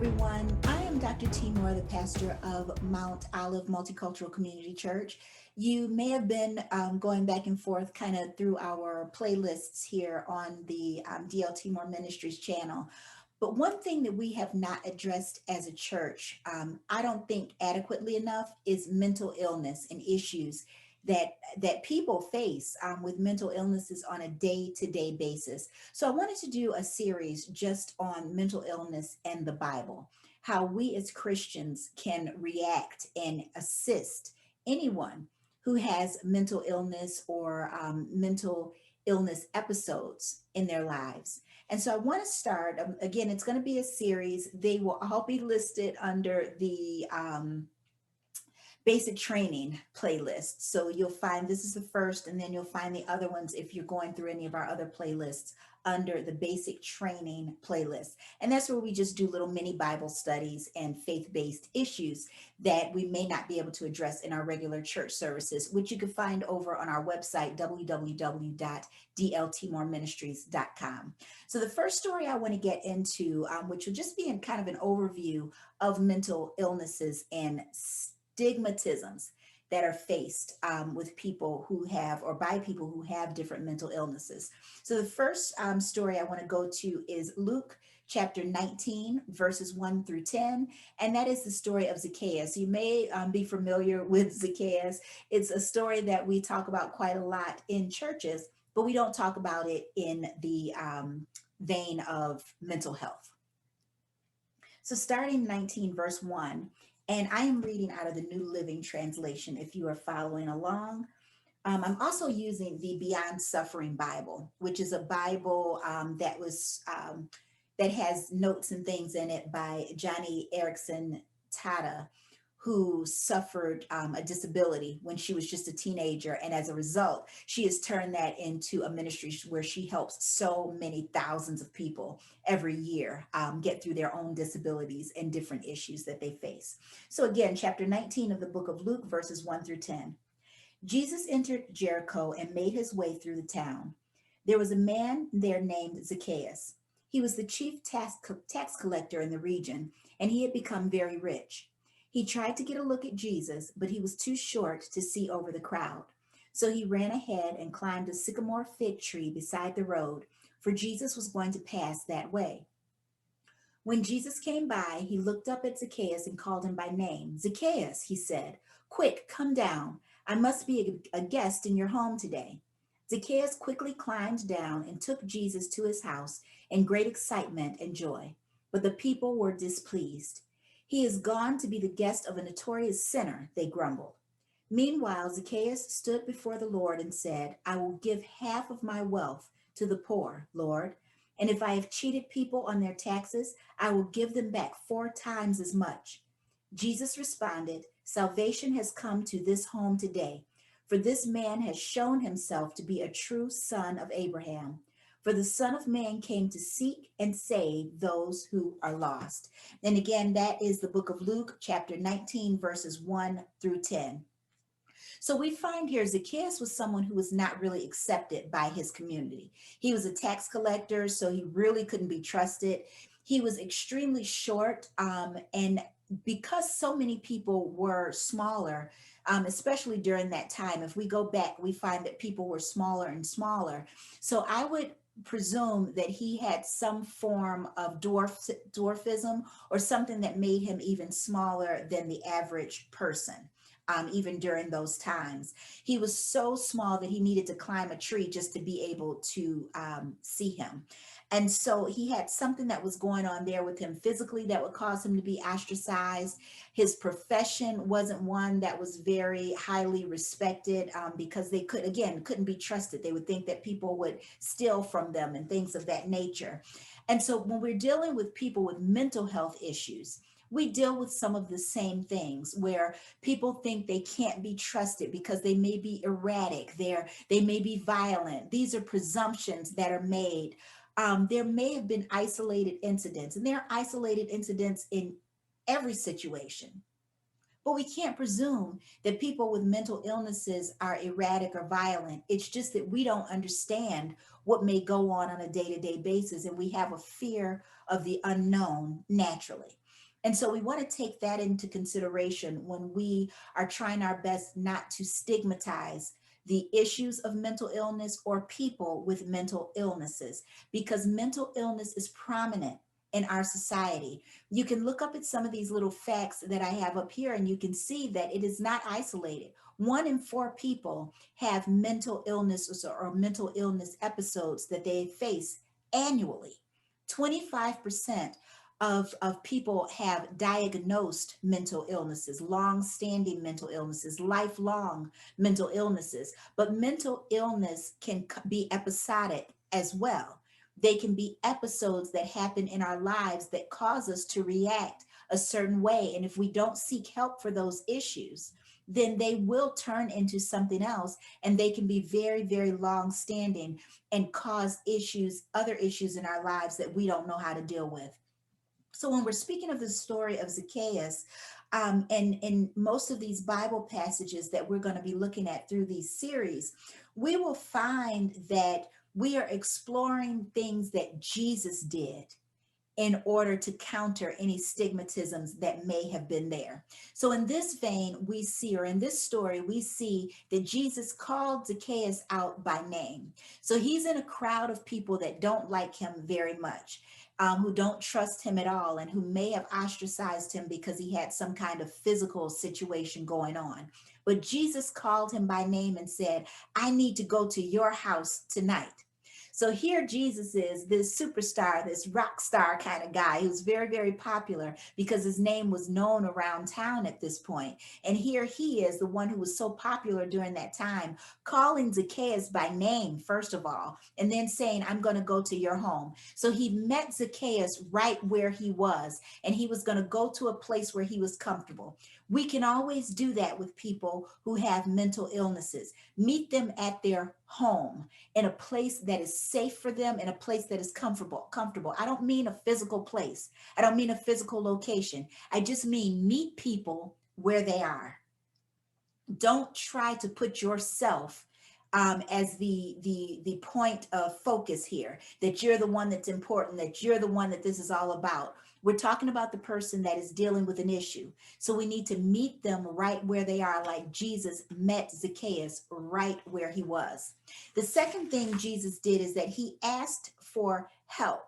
everyone. I am Dr. T. Moore, the pastor of Mount Olive Multicultural Community Church. You may have been going back and forth kind of through our playlists here on the DLT Moore Ministries channel. But one thing that we have not addressed as a church, I don't think adequately enough, is mental illness and issues that people face with mental illnesses on a day-to-day basis. So I wanted to do a series just on mental illness and the Bible, how we as Christians can react and assist anyone who has mental illness or mental illness episodes in their lives. And so I want to start, again, it's going to be a series. They will all be listed under the basic training playlist. So you'll find this is the first, and then you'll find the other ones if you're going through any of our other playlists under the basic training playlist. And that's where we just do little mini Bible studies and faith-based issues that we may not be able to address in our regular church services, which you can find over on our website, www.dltmoreministries.com. So the first story I want to get into, which will just be in kind of an overview of mental illnesses and stigmatisms that are faced with people who have, or by people who have different mental illnesses. So the first story I want to go to is Luke chapter 19, verses 1 through 10, and that is the story of Zacchaeus. You may be familiar with Zacchaeus. It's a story that we talk about quite a lot in churches, but we don't talk about it in the vein of mental health. So starting 19, verse 1, and I am reading out of the New Living Translation if you are following along. I'm also using the Beyond Suffering Bible, which is a Bible that has notes and things in it by Johnny Erickson Tata, who suffered a disability when she was just a teenager. And as a result, she has turned that into a ministry where she helps so many thousands of people every year get through their own disabilities and different issues that they face. So again, chapter 19 of the book of Luke, verses 1 through 10. Jesus entered Jericho and made his way through the town. There was a man there named Zacchaeus. He was the chief tax collector in the region, and he had become very rich. He tried to get a look at Jesus, but he was too short to see over the crowd. So he ran ahead and climbed a sycamore fig tree beside the road, for Jesus was going to pass that way. When Jesus came by, he looked up at Zacchaeus and called him by name. Zacchaeus, he said, quick, come down. I must be a guest in your home today. Zacchaeus quickly climbed down and took Jesus to his house in great excitement and joy. But the people were displeased. He is gone to be the guest of a notorious sinner, they grumbled. Meanwhile, Zacchaeus stood before the Lord and said, I will give half of my wealth to the poor, Lord. And if I have cheated people on their taxes, I will give them back 4 times as much. Jesus responded, Salvation has come to this home today, for this man has shown himself to be a true son of Abraham. For the Son of Man came to seek and save those who are lost. And again, that is the book of Luke, chapter 19, verses 1 through 10. So we find here Zacchaeus was someone who was not really accepted by his community. He was a tax collector, so he really couldn't be trusted. He was extremely short, and because so many people were smaller, especially during that time, if we go back, we find that people were smaller and smaller. So I would presume that he had some form of dwarfism or something that made him even smaller than the average person. Even during those times, he was so small that he needed to climb a tree just to be able to see him. And so he had something that was going on there with him physically that would cause him to be ostracized. His profession wasn't one that was very highly respected because they couldn't be trusted. They would think that people would steal from them and things of that nature. And so when we're dealing with people with mental health issues, we deal with some of the same things where people think they can't be trusted because they may be erratic, they may be violent. These are presumptions that are made. There may have been isolated incidents, and there are isolated incidents in every situation. But we can't presume that people with mental illnesses are erratic or violent. It's just that we don't understand what may go on a day-to-day basis, and we have a fear of the unknown naturally. And so we want to take that into consideration when we are trying our best not to stigmatize the issues of mental illness or people with mental illnesses, because mental illness is prominent in our society. You can look up at some of these little facts that I have up here, and you can see that it is not isolated. 1 in 4 people have mental illness or mental illness episodes that they face annually. 25% of people have diagnosed mental illnesses, long-standing mental illnesses, lifelong mental illnesses. But mental illness can be episodic as well. They can be episodes that happen in our lives that cause us to react a certain way. And if we don't seek help for those issues, then they will turn into something else, and they can be very, very long standing and cause issues, other issues in our lives that we don't know how to deal with. So when we're speaking of the story of Zacchaeus, and in most of these Bible passages that we're going to be looking at through these series, we will find that we are exploring things that Jesus did in order to counter any stigmatisms that may have been there. So in this vein, we see, or in this story, we see that Jesus called Zacchaeus out by name. So he's in a crowd of people that don't like him very much, who don't trust him at all, and who may have ostracized him because he had some kind of physical situation going on. But Jesus called him by name and said, I need to go to your house tonight. So here Jesus is, this superstar, this rock star kind of guy who's very, very popular because his name was known around town at this point. And here he is, the one who was so popular during that time, calling Zacchaeus by name, first of all, and then saying, I'm going to go to your home. So he met Zacchaeus right where he was, and he was going to go to a place where he was comfortable. We can always do that with people who have mental illnesses. Meet them at their home, in a place that is safe for them, in a place that is comfortable. I don't mean a physical place. I don't mean a physical location. I just mean meet people where they are. Don't try to put yourself as the point of focus here, that you're the one that's important, that you're the one that this is all about. We're talking about the person that is dealing with an issue. So we need to meet them right where they are, like Jesus met Zacchaeus right where he was. The second thing Jesus did is that he asked for help.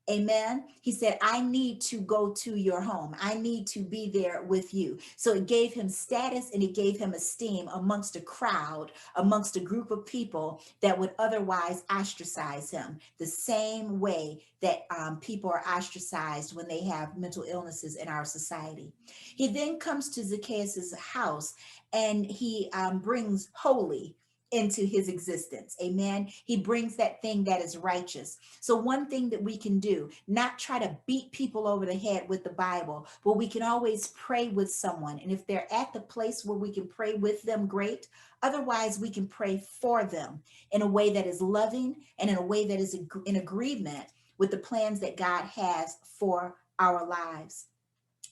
Amen. He said, I need to go to your home. I need to be there with you. So it gave him status and it gave him esteem amongst a crowd, amongst a group of people that would otherwise ostracize him, the same way that people are ostracized when they have mental illnesses in our society. He then comes to Zacchaeus' house, and he brings holy into his existence. Amen. He brings that thing that is righteous. So one thing that we can do, not try to beat people over the head with the Bible, but we can always pray with someone. And if they're at the place where we can pray with them, great. Otherwise, we can pray for them in a way that is loving and in a way that is in agreement with the plans that God has for our lives.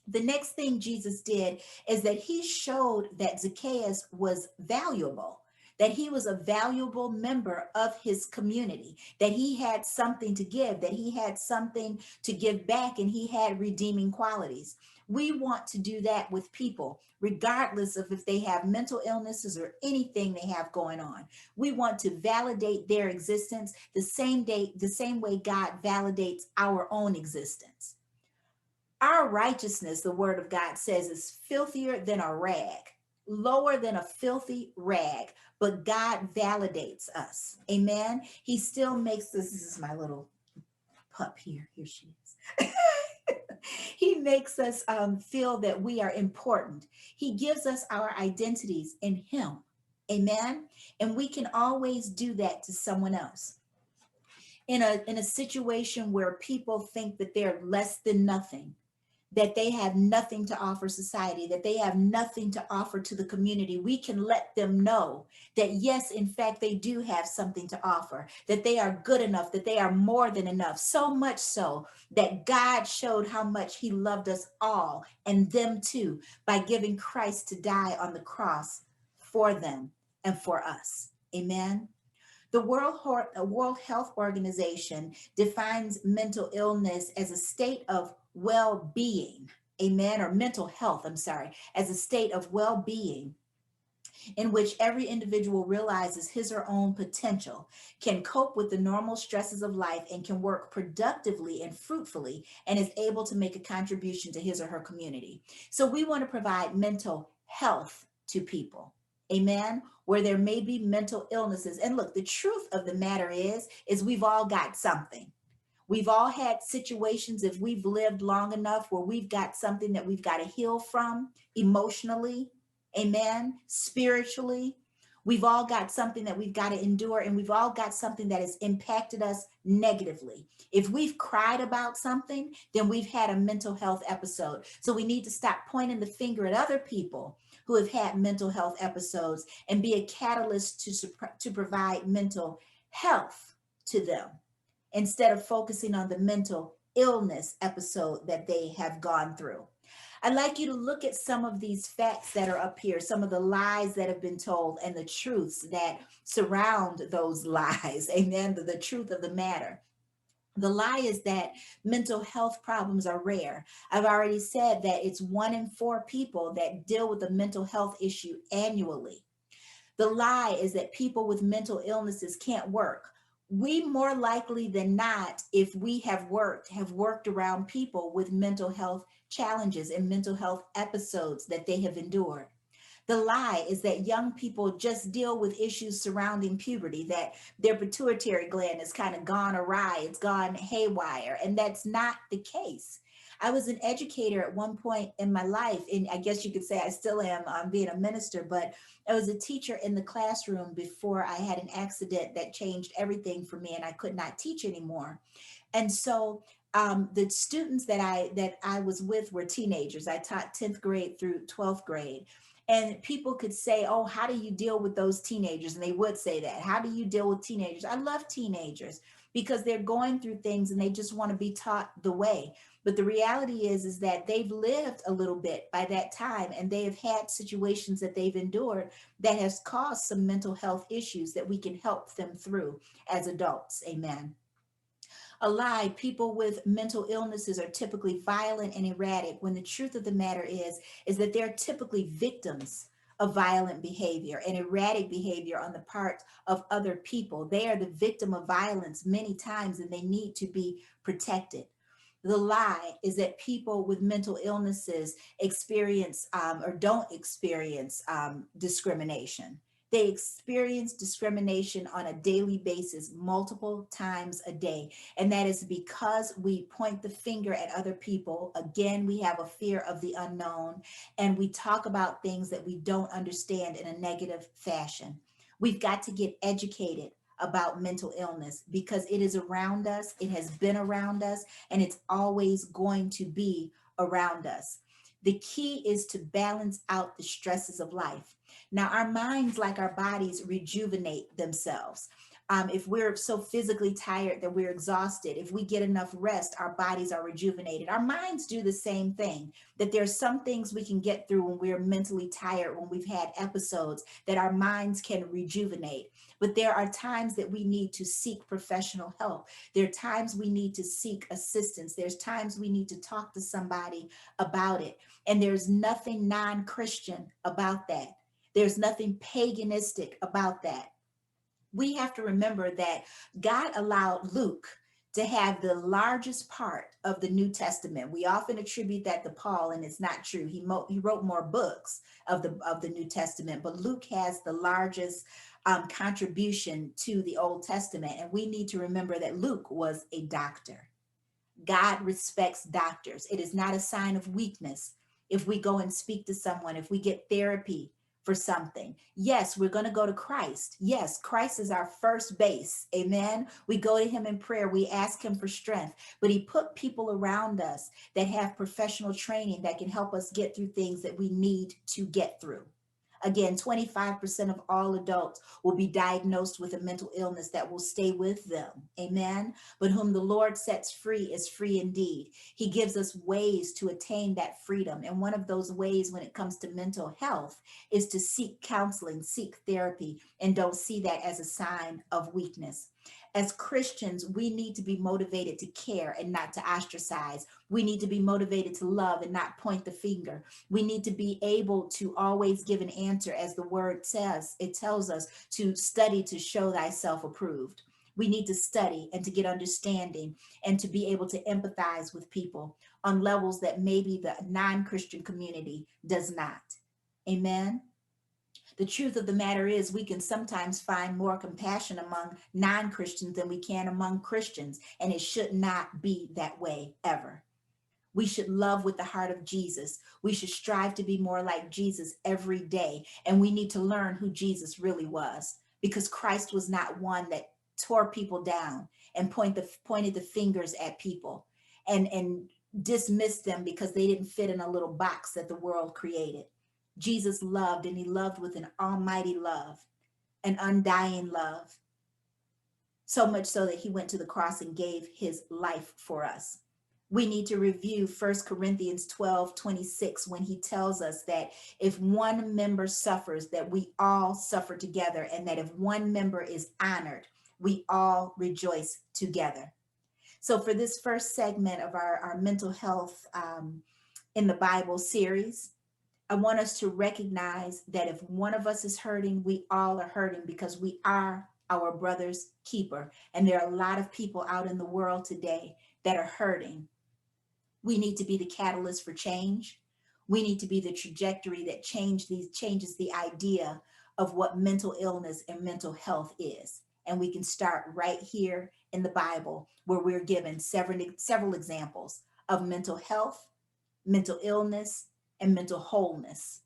The next thing Jesus did is that he showed that Zacchaeus was valuable, that he was a valuable member of his community, that he had something to give, that he had something to give back, and he had redeeming qualities. We want to do that with people, regardless of if they have mental illnesses or anything they have going on. We want to validate their existence the same way God validates our own existence. Our righteousness, the word of God says, is filthier than a rag, lower than a filthy rag, but God validates us. Amen. He still makes this is my little pup here. Here she is. He makes us feel that we are important. He gives us our identities in him. Amen. And we can always do that to someone else. In a situation where people think that they're less than nothing, that they have nothing to offer society, that they have nothing to offer to the community, we can let them know that yes, in fact, they do have something to offer, that they are good enough, that they are more than enough, so much so that God showed how much he loved us all and them too by giving Christ to die on the cross for them and for us. Amen. The World Health Organization defines mental illness as a state of well-being. amen, or mental health, I'm sorry, as a state of well-being in which every individual realizes his or own potential, can cope with the normal stresses of life, and can work productively and fruitfully, and is able to make a contribution to his or her community. So we want to provide mental health to people. Amen. Where there may be mental illnesses. And look, the truth of the matter is we've all got something. We've all had situations, if we've lived long enough, where we've got something that we've got to heal from emotionally, amen, spiritually. We've all got something that we've got to endure, and we've all got something that has impacted us negatively. If we've cried about something, then we've had a mental health episode. So we need to stop pointing the finger at other people who have had mental health episodes and be a catalyst to provide mental health to them, instead of focusing on the mental illness episode that they have gone through. I'd like you to look at some of these facts that are up here, some of the lies that have been told and the truths that surround those lies. Amen. The truth of the matter. The lie is that mental health problems are rare. I've already said that it's 1 in 4 people that deal with a mental health issue annually. The lie is that people with mental illnesses can't work. We more likely than not, if we have worked around people with mental health challenges and mental health episodes that they have endured. The lie is that young people just deal with issues surrounding puberty, that their pituitary gland has kind of gone awry, it's gone haywire, and that's not the case. I was an educator at one point in my life, and I guess you could say I still am, being a minister, but I was a teacher in the classroom before I had an accident that changed everything for me, and I could not teach anymore. And so the students that I was with were teenagers. I taught 10th grade through 12th grade. And people could say, "Oh, how do you deal with those teenagers?" And they would say that. How do you deal with teenagers? I love teenagers because they're going through things and they just want to be taught the way. But the reality is that they've lived a little bit by that time, and they have had situations that they've endured that has caused some mental health issues that we can help them through as adults. Amen. A lie: people with mental illnesses are typically violent and erratic, when the truth of the matter is that they're typically victims of violent behavior and erratic behavior on the part of other people. They are the victim of violence many times, and they need to be protected. The lie is that people with mental illnesses experience or don't experience discrimination. They experience discrimination on a daily basis, multiple times a day. And that is because we point the finger at other people. Again, we have a fear of the unknown, and we talk about things that we don't understand in a negative fashion. We've got to get educated about mental illness because it is around us, it has been around us, and it's always going to be around us. The key is to balance out the stresses of life. Now, our minds, like our bodies, rejuvenate themselves. If we're so physically tired that we're exhausted, if we get enough rest, our bodies are rejuvenated. Our minds do the same thing, that there's some things we can get through when we're mentally tired, when we've had episodes, that our minds can rejuvenate. But there are times that we need to seek professional help. There are times we need to seek assistance. There's times we need to talk to somebody about it. And there's nothing non-Christian about that. There's nothing paganistic about that. We have to remember that God allowed Luke to have the largest part of the New Testament. We often attribute that to Paul, and it's not true. He wrote more books of the New Testament, but Luke has the largest contribution to the Old Testament. And we need to remember that Luke was a doctor. God respects doctors. It is not a sign of weakness if we go and speak to someone, if we get therapy for something. Yes, we're going to go to Christ. Yes, Christ is our first base. Amen. We go to him in prayer. We ask him for strength, but he put people around us that have professional training that can help us get through things that we need to get through. Again, 25% of all adults will be diagnosed with a mental illness that will stay with them. Amen. But whom the Lord sets free is free indeed. He gives us ways to attain that freedom. And one of those ways when it comes to mental health is to seek counseling, seek therapy, and don't see that as a sign of weakness. As Christians, we need to be motivated to care and not to ostracize. We need to be motivated to love and not point the finger. We need to be able to always give an answer, as the word says. It tells us to study to show thyself approved. We need to study and to get understanding and to be able to empathize with people on levels that maybe the non-Christian community does not. Amen. The truth of the matter is, we can sometimes find more compassion among non Christians than we can among Christians, and it should not be that way ever. We should love with the heart of Jesus. We should strive to be more like Jesus every day. And we need to learn who Jesus really was, because Christ was not one that tore people down and pointed the fingers at people and dismissed them because they didn't fit in a little box that the world created. Jesus loved, and he loved with an almighty love, an undying love, so much so that he went to the cross and gave his life for us. We need to review 1 Corinthians 12:26, when he tells us that if one member suffers, that we all suffer together, and that if one member is honored, we all rejoice together. So for this first segment of our mental health in the Bible series, I want us to recognize that if one of us is hurting, we all are hurting, because we are our brother's keeper. And there are a lot of people out in the world today that are hurting. We need to be the catalyst for change. We need to be the trajectory that changes the idea of what mental illness and mental health is. And we can start right here in the Bible, where we're given several examples of mental health, mental illness, and mental wholeness.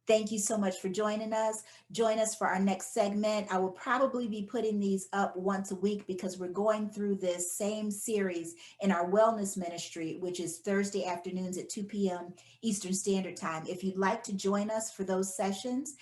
Thank you so much for joining us. Join us for our next segment. I will probably be putting these up once a week, because we're going through this same series in our wellness ministry, which is Thursday afternoons at 2 p.m. Eastern Standard Time. If you'd like to join us for those sessions,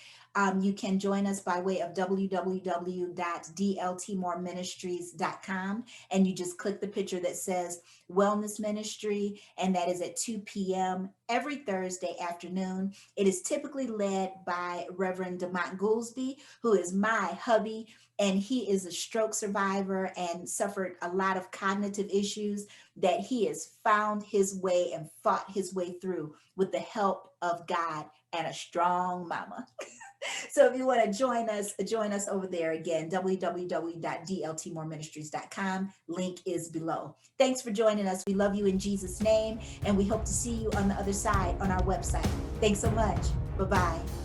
you can join us by way of www.dltmoreministries.com, and you just click the picture that says Wellness Ministry, and that is at 2 p.m. every Thursday afternoon. It is typically led by Reverend DeMont Goolsby, who is my hubby, and he is a stroke survivor and suffered a lot of cognitive issues that he has found his way and fought his way through with the help of God and a strong mama. So if you want to join us over there. Again, www.dltmoreministries.com. Link is below. Thanks for joining us. We love you in Jesus' name, and we hope to see you on the other side on our website. Thanks so much. Bye-bye.